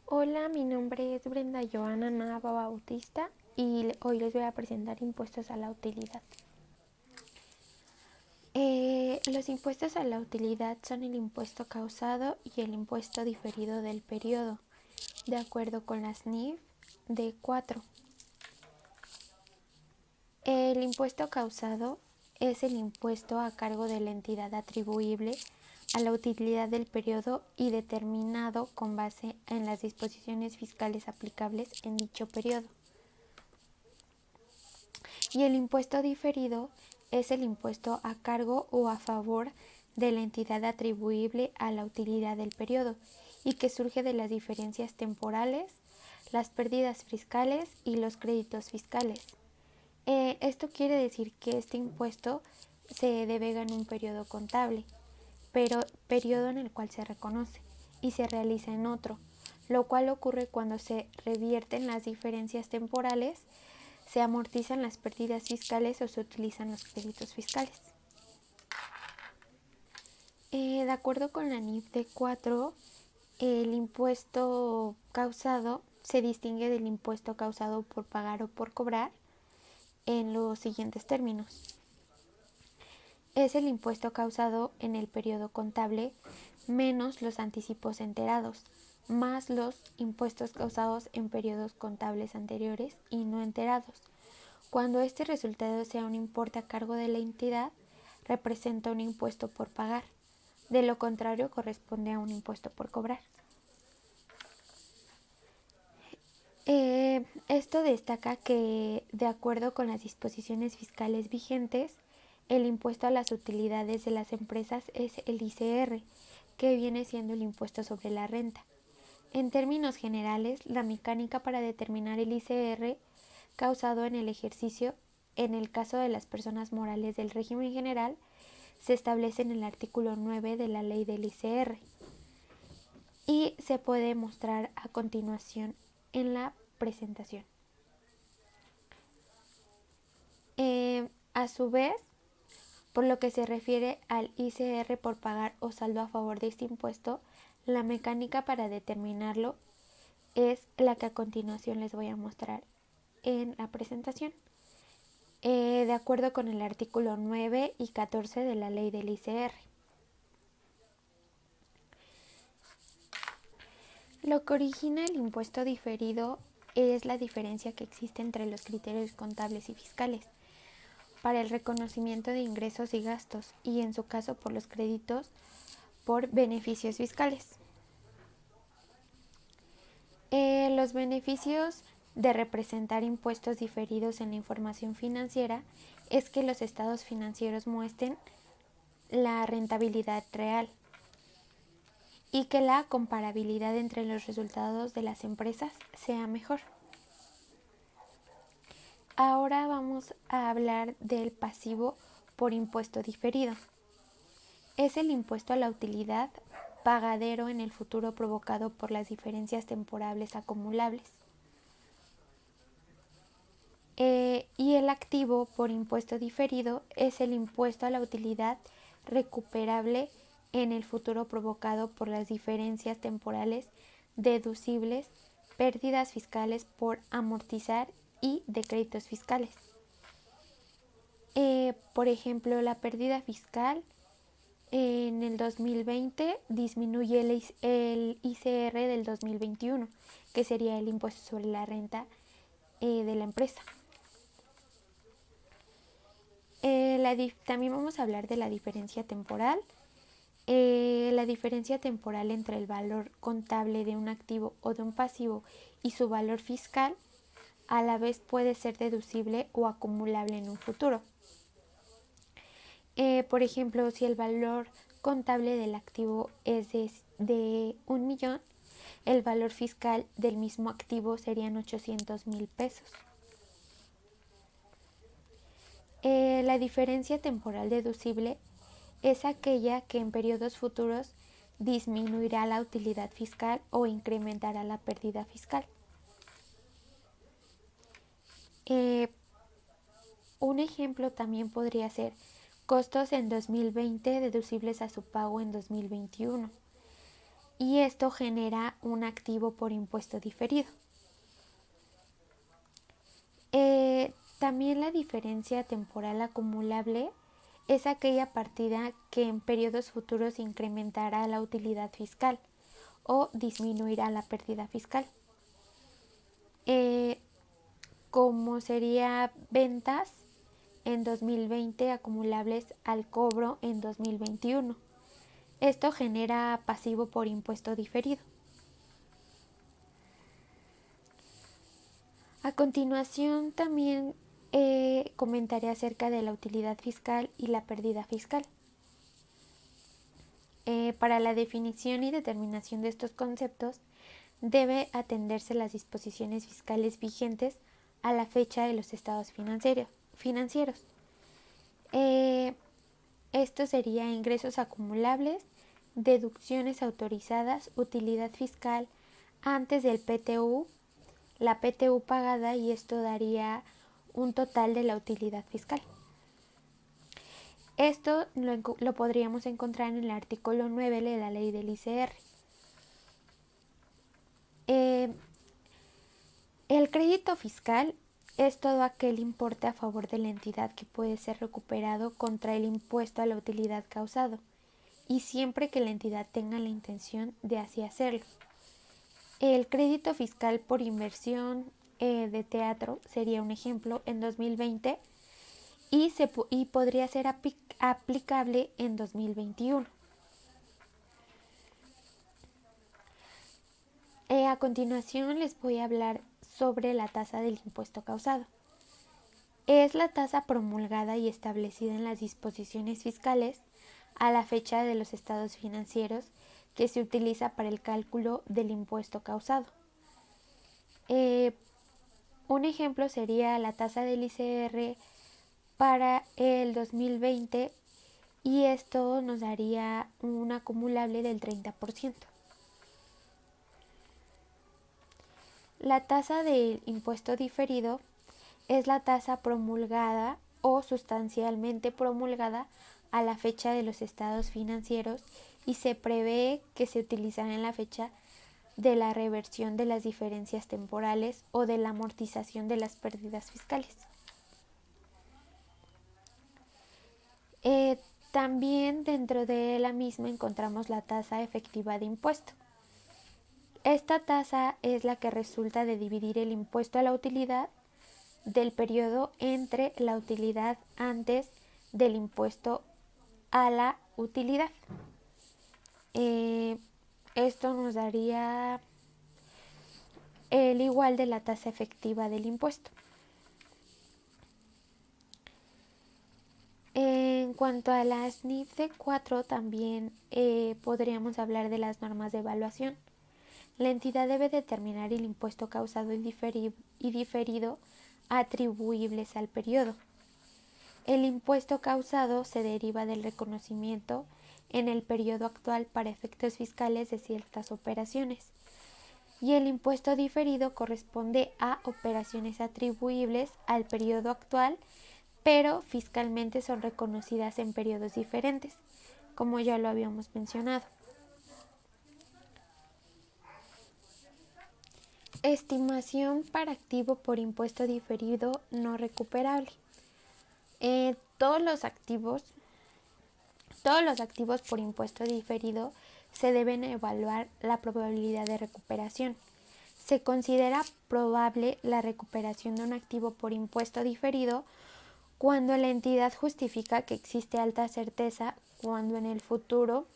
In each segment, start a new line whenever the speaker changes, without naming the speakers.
Hola, mi nombre es Brenda Joana Nava Bautista y hoy les voy a presentar impuestos a la utilidad. Los impuestos a la utilidad son el impuesto causado y el impuesto diferido del periodo, de acuerdo con las NIF D4. El impuesto causado es el impuesto a cargo de la entidad atribuible a la utilidad del periodo y determinado con base en las disposiciones fiscales aplicables en dicho periodo. Y el impuesto diferido es el impuesto a cargo o a favor de la entidad atribuible a la utilidad del periodo y que surge de las diferencias temporales, las pérdidas fiscales y los créditos fiscales. Esto quiere decir que este impuesto se devega en un periodo contable, pero periodo en el cual se reconoce y se realiza en otro, lo cual ocurre cuando se revierten las diferencias temporales, se amortizan las pérdidas fiscales o se utilizan los créditos fiscales. De acuerdo con la NIF D4, el impuesto causado se distingue del impuesto causado por pagar o por cobrar en los siguientes términos. Es el impuesto causado en el periodo contable menos los anticipos enterados, más los impuestos causados en periodos contables anteriores y no enterados. Cuando este resultado sea un importe a cargo de la entidad, representa un impuesto por pagar. De lo contrario, corresponde a un impuesto por cobrar. Esto destaca que, de acuerdo con las disposiciones fiscales vigentes, el impuesto a las utilidades de las empresas es el ICR, que viene siendo el impuesto sobre la renta. En términos generales, la mecánica para determinar el ICR causado en el ejercicio, en el caso de las personas morales del régimen general, se establece en el artículo 9 de la ley del ICR y se puede mostrar a continuación en la presentación. A su vez, por lo que se refiere al ICR por pagar o saldo a favor de este impuesto, la mecánica para determinarlo es la que a continuación les voy a mostrar en la presentación. De acuerdo con el artículo 9 y 14 de la ley del ICR. Lo que origina el impuesto diferido es la diferencia que existe entre los criterios contables y fiscales para el reconocimiento de ingresos y gastos y en su caso por los créditos por beneficios fiscales. Los beneficios de representar impuestos diferidos en la información financiera es que los estados financieros muestren la rentabilidad real y que la comparabilidad entre los resultados de las empresas sea mejor. Ahora vamos a hablar del pasivo por impuesto diferido. Es el impuesto a la utilidad pagadero en el futuro provocado por las diferencias temporales acumulables. Y el activo por impuesto diferido es el impuesto a la utilidad recuperable en el futuro provocado por las diferencias temporales deducibles, pérdidas fiscales por amortizar y de créditos fiscales. Por ejemplo, la pérdida fiscal en el 2020 disminuye el ICR del 2021, que sería el impuesto sobre la renta de la empresa. También vamos a hablar de la diferencia temporal. La diferencia temporal entre el valor contable de un activo o de un pasivo y su valor fiscal a la vez puede ser deducible o acumulable en un futuro. Por ejemplo, si el valor contable del activo es de 1,000,000, el valor fiscal del mismo activo serían 800,000 pesos. La diferencia temporal deducible es aquella que en periodos futuros disminuirá la utilidad fiscal o incrementará la pérdida fiscal. Un ejemplo también podría ser costos en 2020 deducibles a su pago en 2021. y esto genera un activo por impuesto diferido. También la diferencia temporal acumulable es aquella partida que en periodos futuros incrementará la utilidad fiscal o disminuirá la pérdida fiscal, como sería ventas en 2020 acumulables al cobro en 2021. Esto genera pasivo por impuesto diferido. A continuación también comentaré acerca de la utilidad fiscal y la pérdida fiscal. Para la definición y determinación de estos conceptos debe atenderse las disposiciones fiscales vigentes a la fecha de los estados financieros. Esto sería ingresos acumulables, deducciones autorizadas, utilidad fiscal antes del PTU, la PTU pagada, y esto daría un total de la utilidad fiscal. Esto lo podríamos encontrar en el artículo 9 de la ley del ICR. El crédito fiscal es todo aquel importe a favor de la entidad que puede ser recuperado contra el impuesto a la utilidad causado, y siempre que la entidad tenga la intención de así hacerlo. El crédito fiscal por inversión de teatro sería un ejemplo en 2020 y podría ser aplicable en 2021. A continuación les voy a hablar sobre la tasa del impuesto causado. Es la tasa promulgada y establecida en las disposiciones fiscales a la fecha de los estados financieros que se utiliza para el cálculo del impuesto causado. Un ejemplo sería la tasa del ICR para el 2020, y esto nos daría un acumulable del 30%. La tasa del impuesto diferido es la tasa promulgada o sustancialmente promulgada a la fecha de los estados financieros y se prevé que se utilizará en la fecha de la reversión de las diferencias temporales o de la amortización de las pérdidas fiscales. También dentro de la misma encontramos la tasa efectiva de impuesto. Esta tasa es la que resulta de dividir el impuesto a la utilidad del periodo entre la utilidad antes del impuesto a la utilidad. Esto nos daría el igual de la tasa efectiva del impuesto. En cuanto a las NIF de 4, también podríamos hablar de las normas de evaluación. La entidad debe determinar el impuesto causado y diferido atribuibles al periodo. El impuesto causado se deriva del reconocimiento en el periodo actual para efectos fiscales de ciertas operaciones, y el impuesto diferido corresponde a operaciones atribuibles al periodo actual, pero fiscalmente son reconocidas en periodos diferentes, como ya lo habíamos mencionado. Estimación para activo por impuesto diferido no recuperable. Todos los activos por impuesto diferido se deben evaluar la probabilidad de recuperación. Se considera probable la recuperación de un activo por impuesto diferido cuando la entidad justifica que existe alta certeza cuando en el futuro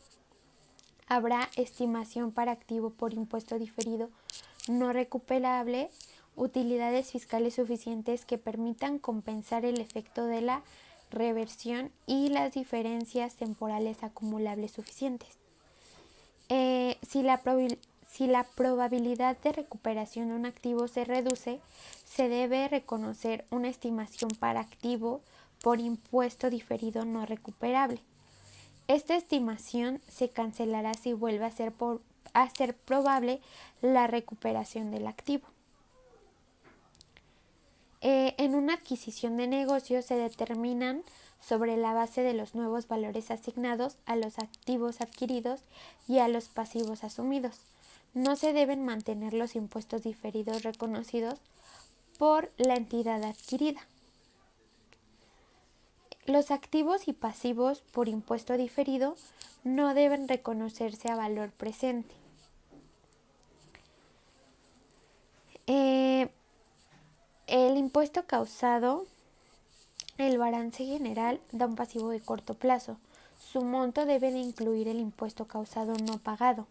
habrá estimación para activo por impuesto diferido no recuperable, utilidades fiscales suficientes que permitan compensar el efecto de la reversión y las diferencias temporales acumulables suficientes. Si la probabilidad de recuperación de un activo se reduce, se debe reconocer una estimación para activo por impuesto diferido no recuperable. Esta estimación se cancelará si vuelve a ser probable la recuperación del activo. En una adquisición de negocio se determinan sobre la base de los nuevos valores asignados a los activos adquiridos y a los pasivos asumidos. No se deben mantener los impuestos diferidos reconocidos por la entidad adquirida. Los activos y pasivos por impuesto diferido no deben reconocerse a valor presente. El impuesto causado, el balance general da un pasivo de corto plazo. Su monto debe de incluir el impuesto causado no pagado.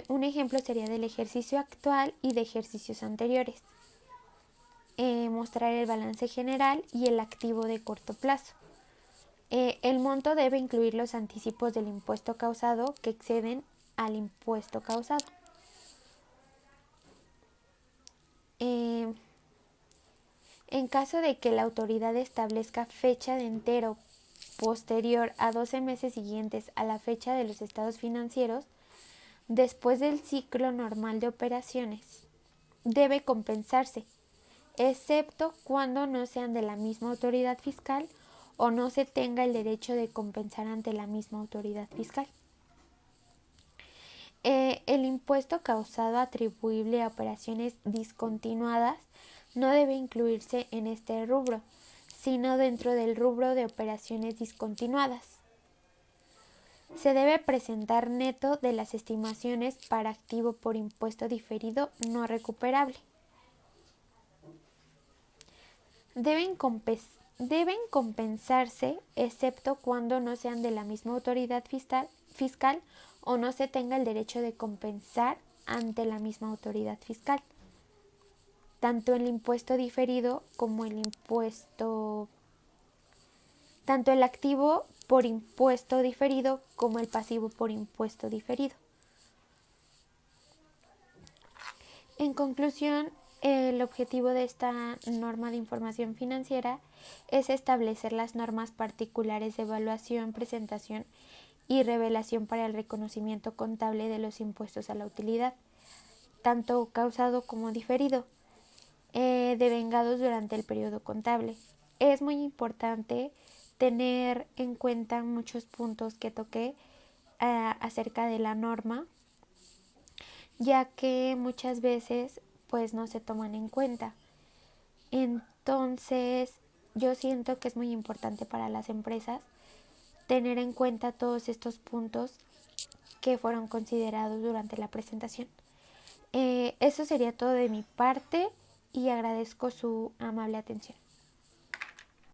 Un ejemplo sería del ejercicio actual y de ejercicios anteriores. Mostrar el balance general y el activo de corto plazo. El monto debe incluir los anticipos del impuesto causado que exceden al impuesto causado. En caso de que la autoridad establezca fecha de entero posterior a 12 meses siguientes a la fecha de los estados financieros, después del ciclo normal de operaciones, debe compensarse, excepto cuando no sean de la misma autoridad fiscal o no se tenga el derecho de compensar ante la misma autoridad fiscal. El impuesto causado atribuible a operaciones discontinuadas no debe incluirse en este rubro, sino dentro del rubro de operaciones discontinuadas. Se debe presentar neto de las estimaciones para activo por impuesto diferido no recuperable. Deben compensarse excepto cuando no sean de la misma autoridad fiscal o no se tenga el derecho de compensar ante la misma autoridad fiscal. Tanto el impuesto diferido como tanto el activo por impuesto diferido como el pasivo por impuesto diferido. En conclusión, el objetivo de esta norma de información financiera es establecer las normas particulares de evaluación, presentación y revelación para el reconocimiento contable de los impuestos a la utilidad, tanto causado como diferido, devengados durante el periodo contable. Es muy importante tener en cuenta muchos puntos que toqué acerca de la norma, ya que muchas veces pues no se toman en cuenta. Entonces, yo siento que es muy importante para las empresas tener en cuenta todos estos puntos que fueron considerados durante la presentación. Eso sería todo de mi parte y agradezco su amable atención.